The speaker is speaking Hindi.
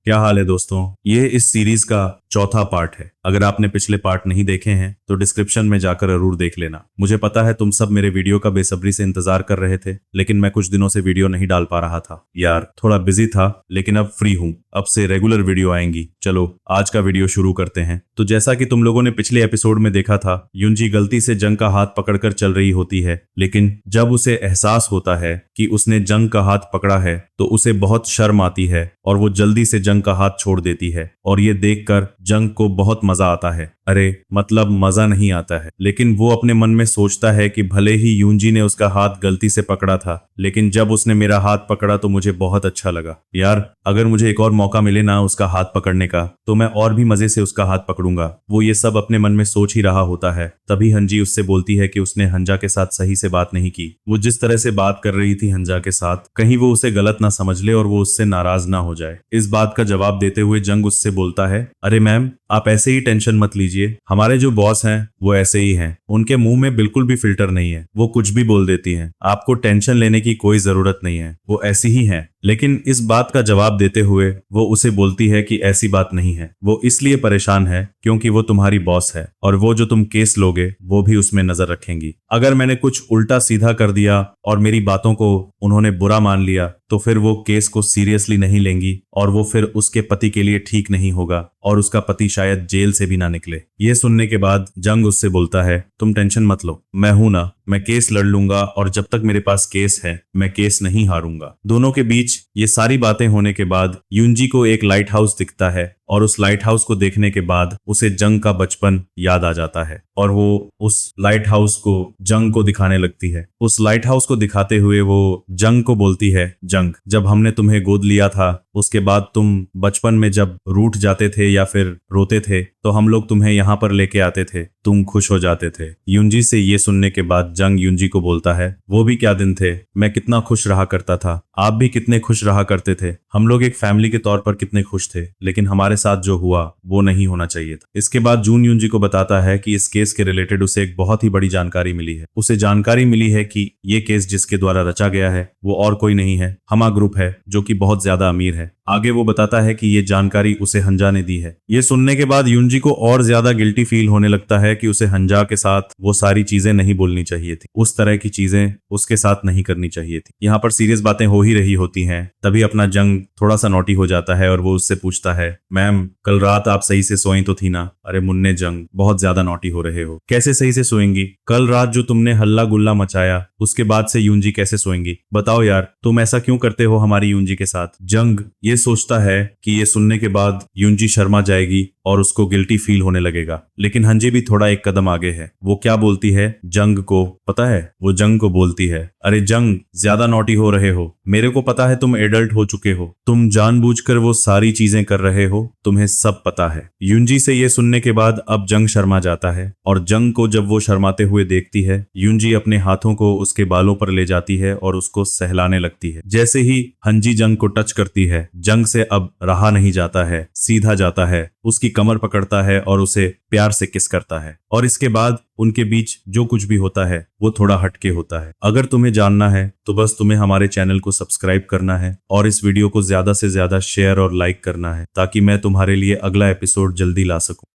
क्या हाल है दोस्तों। ये इस सीरीज का चौथा पार्ट है। अगर आपने पिछले पार्ट नहीं देखे हैं तो डिस्क्रिप्शन में जाकर जरूर देख लेना। मुझे पता है तुम सब मेरे वीडियो का बेसब्री से इंतजार कर रहे थे, लेकिन मैं कुछ दिनों से वीडियो नहीं डाल पा रहा था यार, थोड़ा बिजी था, लेकिन अब फ्री हूँ। अब से रेगुलर वीडियो आएंगी। चलो आज का वीडियो शुरू करते हैं। तो जैसा कि तुम लोगों ने पिछले एपिसोड में देखा था, युंजी गलती से जंग का हाथ पकड़कर चल रही होती है, लेकिन जब उसे एहसास होता है कि उसने जंग का हाथ पकड़ा है तो उसे बहुत शर्म आती है और वो जल्दी से जंग का हाथ छोड़ देती है। और ये देखकर जंग को बहुत मजा आता है। अरे मतलब मजा नहीं आता है, लेकिन वो अपने मन में सोचता है कि भले ही यूंजी ने उसका हाथ गलती से पकड़ा था, लेकिन जब उसने मेरा हाथ पकड़ा तो मुझे बहुत अच्छा लगा। यार अगर मुझे एक और मौका मिले ना उसका हाथ पकड़ने का, तो मैं और भी मजे से उसका हाथ पकड़ूंगा। वो ये सब अपने मन में सोच ही रहा होता है। तभी हंजी उससे बोलती है कि उसने हंजा के साथ सही से बात नहीं की। वो जिस तरह से बात कर रही थी हंजा के साथ, कहीं वो उसे गलत ना समझ ले और वो उससे नाराज ना हो जाए। इस बात का जवाब देते हुए जंग उससे बोलता है, अरे मैम आप ऐसे ही टेंशन मत लीजिए, हमारे जो बॉस हैं वो ऐसे ही हैं, उनके मुंह में बिल्कुल भी फिल्टर नहीं है, वो कुछ भी बोल देती हैं, आपको टेंशन लेने की कोई जरूरत नहीं है, वो ऐसी ही हैं। लेकिन इस बात का जवाब देते हुए वो उसे बोलती है कि ऐसी बात नहीं है, वो इसलिए परेशान है क्योंकि वो तुम्हारी बॉस है और वो जो तुम केस लोगे वो भी उसमें नजर रखेंगी। अगर मैंने कुछ उल्टा सीधा कर दिया और मेरी बातों को उन्होंने बुरा मान लिया तो फिर वो केस को सीरियसली नहीं लेंगी और वो फिर उसके पति के लिए ठीक नहीं होगा और उसका पति शायद जेल से भी ना निकले। ये सुनने के बाद जंग उससे बोलता है, तुम टेंशन मत लो, मैं हूं ना, मैं केस लड़ लूंगा और जब तक मेरे पास केस है मैं केस नहीं हारूंगा। दोनों के बीच ये सारी बातें होने के बाद युंजी को एक लाइट हाउस दिखता है और उस लाइट हाउस को देखने के बाद उसे जंग का बचपन याद आ जाता है और वो उस लाइट हाउस को जंग को दिखाने लगती है। उस लाइट हाउस को दिखाते हुए वो जंग को बोलती है, जंग जब हमने तुम्हें गोद लिया था उसके बाद तुम बचपन में जब रूठ जाते थे या फिर रोते थे तो हम लोग तुम्हें यहाँ पर लेके आते थे, तुम खुश हो जाते थे। युंजी से ये सुनने के बाद जंग युंजी को बोलता है, वो भी क्या दिन थे, मैं कितना खुश रहा करता था, आप भी कितने खुश रहा करते थे, हम लोग एक फैमिली के तौर पर कितने खुश थे, लेकिन हमारे साथ जो हुआ वो नहीं होना चाहिए था। इसके बाद जून युंजी को बताता है कि इस केस के रिलेटेड उसे एक बहुत ही बड़ी जानकारी मिली है। उसे जानकारी मिली है कि ये केस जिसके द्वारा रचा गया है वो और कोई नहीं है, हमा ग्रुप है, जो कि बहुत ज्यादा अमीर है। आगे वो बताता है कि ये जानकारी उसे हंजा ने दी है। ये सुनने के बाद युंजी को और ज्यादा गिल्टी फील होने लगता है कि उसे हंजा के साथ वो सारी चीजें नहीं बोलनी चाहिए थी, उस तरह की चीजें उसके साथ नहीं करनी चाहिए थी। यहाँ पर सीरियस बातें हो ही रही होती हैं, तभी अपना जंग थोड़ा सा नॉटी हो जाता है और वो उससे पूछता है, मैम कल रात आप सही से सोई तो थी ना। अरे मुन्ने जंग, बहुत ज्यादा नॉटी हो रहे हो, कैसे सही से सोएंगी, कल रात जो तुमने हल्ला गुल्ला मचाया उसके बाद से युंजी कैसे सोएंगी, बताओ यार तुम ऐसा क्यों करते हो हमारी युंजी के साथ। जंग ये सोचता है कि ये सुनने के बाद युंजी शर्मा जाएगी और उसको गिल्टी फील होने लगेगा, लेकिन हंजी भी थोड़ा एक कदम आगे है। वो क्या बोलती है जंग को पता है, वो जंग को बोलती है, अरे जंग ज्यादा नॉटी हो रहे हो, मेरे को पता है तुम एडल्ट हो चुके हो, तुम जानबूझकर वो सारी चीजें कर रहे हो, तुम्हें सब पता है। युंजी से ये सुनने के बाद अब जंग शर्मा जाता है और जंग को जब वो शर्माते हुए देखती है, युंजी अपने हाथों को उसके बालों पर ले जाती है और उसको सहलाने लगती है। जैसे ही हंजी जंग को टच करती है, जंग से अब रहा नहीं जाता है, सीधा जाता है, उसकी कमर पकड़ता है और उसे प्यार से किस करता है। और इसके बाद उनके बीच जो कुछ भी होता है वो थोड़ा हटके होता है। अगर तुम्हें जानना है तो बस तुम्हें हमारे चैनल को सब्सक्राइब करना है और इस वीडियो को ज्यादा से ज्यादा शेयर और लाइक करना है, ताकि मैं तुम्हारे लिए अगला एपिसोड जल्दी ला सकूं।